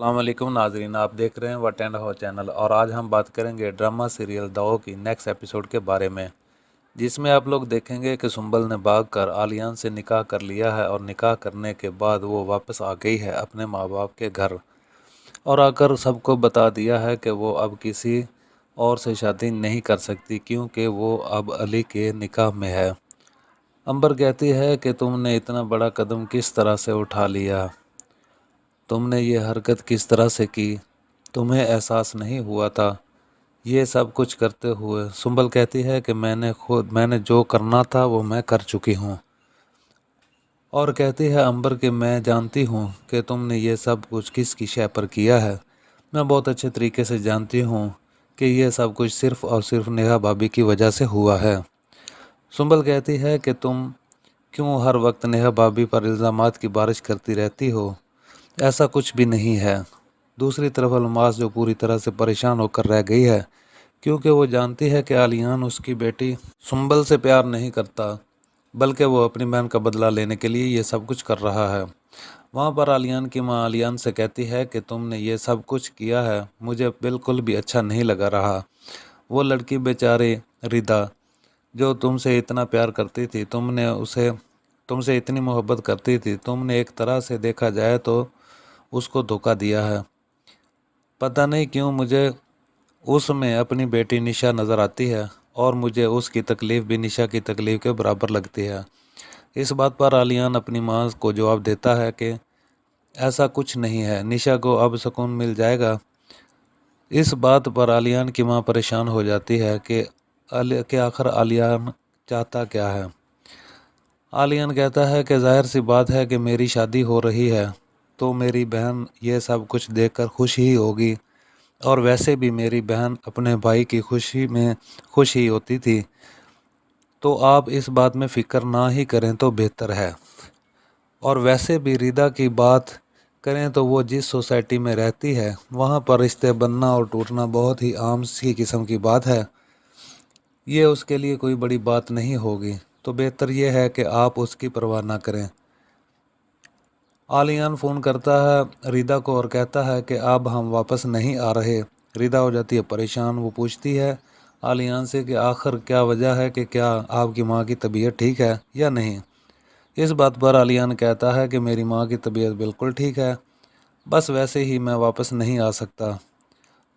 अस्सलाम वालेकुम नाजरीन, आप देख रहे हैं वट एंड हो चैनल। और आज हम बात करेंगे ड्रामा सीरियल दाव की नेक्स्ट एपिसोड के बारे में, जिसमें आप लोग देखेंगे कि सुंबल ने भागकर आलियान से निकाह कर लिया है और निकाह करने के बाद वो वापस आ गई है अपने माँ बाप के घर और आकर सबको बता दिया है कि वो अब किसी और से शादी नहीं कर सकती क्योंकि वो अब अली के निकाह में है। अंबर कहती है कि तुमने इतना बड़ा कदम किस तरह से उठा लिया, तुमने ये हरकत किस तरह से की, तुम्हें एहसास नहीं हुआ था ये सब कुछ करते हुए। सुंबल कहती है कि मैंने जो करना था वो मैं कर चुकी हूँ। और कहती है अंबर कि मैं जानती हूँ कि तुमने ये सब कुछ किसकी शय पर किया है। मैं बहुत अच्छे तरीके से जानती हूँ कि ये सब कुछ सिर्फ़ और सिर्फ नेहा भाभी की वजह से हुआ है। सुंबल कहती है कि तुम क्यों हर वक्त नेहा भाभी पर इल्ज़ामात की बारिश करती रहती हो, ऐसा कुछ भी नहीं है। दूसरी तरफ अलमास जो पूरी तरह से परेशान होकर रह गई है क्योंकि वो जानती है कि आलियान उसकी बेटी सुंबल से प्यार नहीं करता बल्कि वो अपनी बहन का बदला लेने के लिए ये सब कुछ कर रहा है। वहाँ पर आलियान की माँ आलियान से कहती है कि तुमने ये सब कुछ किया है, मुझे बिल्कुल भी अच्छा नहीं लगा रहा। वो लड़की बेचारी रिदा जो तुमसे इतना प्यार करती थी, तुमसे इतनी मोहब्बत करती थी, तुमने एक तरह से देखा जाए तो उसको धोखा दिया है। पता नहीं क्यों मुझे उसमें अपनी बेटी निशा नज़र आती है और मुझे उसकी तकलीफ़ भी निशा की तकलीफ़ के बराबर लगती है। इस बात पर आलियान अपनी माँ को जवाब देता है कि ऐसा कुछ नहीं है, निशा को अब सुकून मिल जाएगा। इस बात पर आलियान की माँ परेशान हो जाती है कि आखिर आलियान चाहता क्या है। आलियान कहता है कि जाहिर सी बात है कि मेरी शादी हो रही है तो मेरी बहन ये सब कुछ देखकर खुश ही होगी, और वैसे भी मेरी बहन अपने भाई की खुशी में खुश ही होती थी, तो आप इस बात में फ़िक्र ना ही करें तो बेहतर है। और वैसे भी रिदा की बात करें तो वो जिस सोसाइटी में रहती है वहाँ पर रिश्ते बनना और टूटना बहुत ही आम सी किस्म की बात है, ये उसके लिए कोई बड़ी बात नहीं होगी, तो बेहतर ये है कि आप उसकी परवाह ना करें। आलियान फ़ोन करता है रिदा को और कहता है कि अब हम वापस नहीं आ रहे। रिदा हो जाती है परेशान। वो पूछती है आलियान से कि आखिर क्या वजह है, कि क्या आपकी माँ की तबीयत ठीक है या नहीं। इस बात पर आलियान कहता है कि मेरी माँ की तबीयत बिल्कुल ठीक है, बस वैसे ही मैं वापस नहीं आ सकता,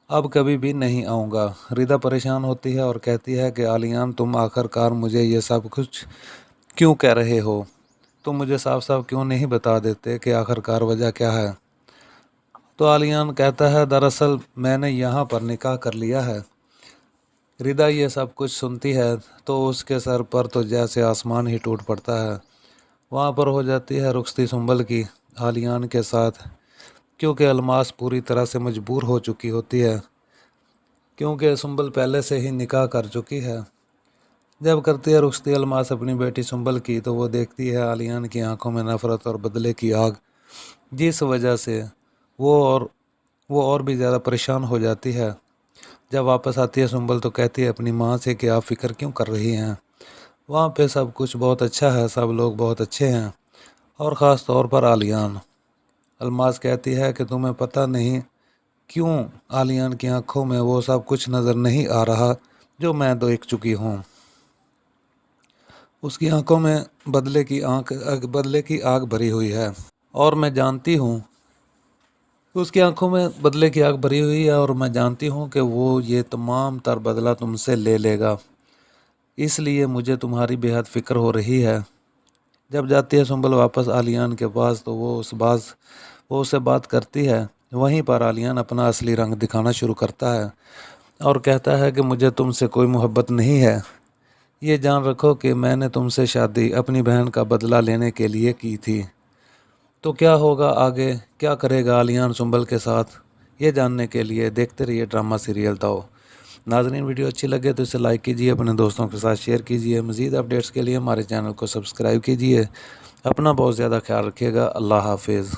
अब कभी भी नहीं आऊँगा। रिदा परेशान होती है और कहती है कि आलियान तुम आखिरकार मुझे ये सब कुछ क्यों कह रहे हो, तुम मुझे साफ साफ क्यों नहीं बता देते कि आखिरकार वजह क्या है। तो आलियान कहता है दरअसल मैंने यहाँ पर निकाह कर लिया है। रिदा ये सब कुछ सुनती है तो उसके सर पर तो जैसे आसमान ही टूट पड़ता है। वहाँ पर हो जाती है रुखसती सुंबल की आलियान के साथ, क्योंकि अलमास पूरी तरह से मजबूर हो चुकी होती है, क्योंकि सुंबल पहले से ही निकाह कर चुकी है। जब करती है रुखसती अलमास अपनी बेटी सुंबल की तो वो देखती है आलियान की आंखों में नफरत और बदले की आग, जिस वजह से वो और भी ज़्यादा परेशान हो जाती है। जब वापस आती है सुंबल तो कहती है अपनी माँ से कि आप फ़िक्र क्यों कर रही हैं, वहाँ पे सब कुछ बहुत अच्छा है, सब लोग बहुत अच्छे हैं, और ख़ास तौर पर आलियान। अलमास कहती है कि तुम्हें पता नहीं क्यों आलियान की आंखों में वो सब कुछ नज़र नहीं आ रहा जो मैं देख चुकी हूँ। उसकी आंखों में बदले की आग भरी हुई है और मैं जानती हूँ उसकी आंखों में बदले की आग भरी हुई है और मैं जानती हूँ कि वो ये तमाम तर बदला तुमसे ले लेगा, इसलिए मुझे तुम्हारी बेहद फ़िक्र हो रही है। जब जाती है सुंबल वापस आलियान के पास तो वो उससे बात करती है। वहीं पर आलियान अपना असली रंग दिखाना शुरू करता है और कहता है कि मुझे तुमसे कोई मोहब्बत नहीं है, ये जान रखो कि मैंने तुमसे शादी अपनी बहन का बदला लेने के लिए की थी। तो क्या होगा आगे, क्या करेगा आलियान सुंबल के साथ, ये जानने के लिए देखते रहिए ड्रामा सीरियल दाव। नाज़रीन वीडियो अच्छी लगे तो इसे लाइक कीजिए, अपने दोस्तों के साथ शेयर कीजिए। मज़ीद अपडेट्स के लिए हमारे चैनल को सब्सक्राइब कीजिए। अपना बहुत ज़्यादा ख्याल रखिएगा। अल्लाह हाफिज़।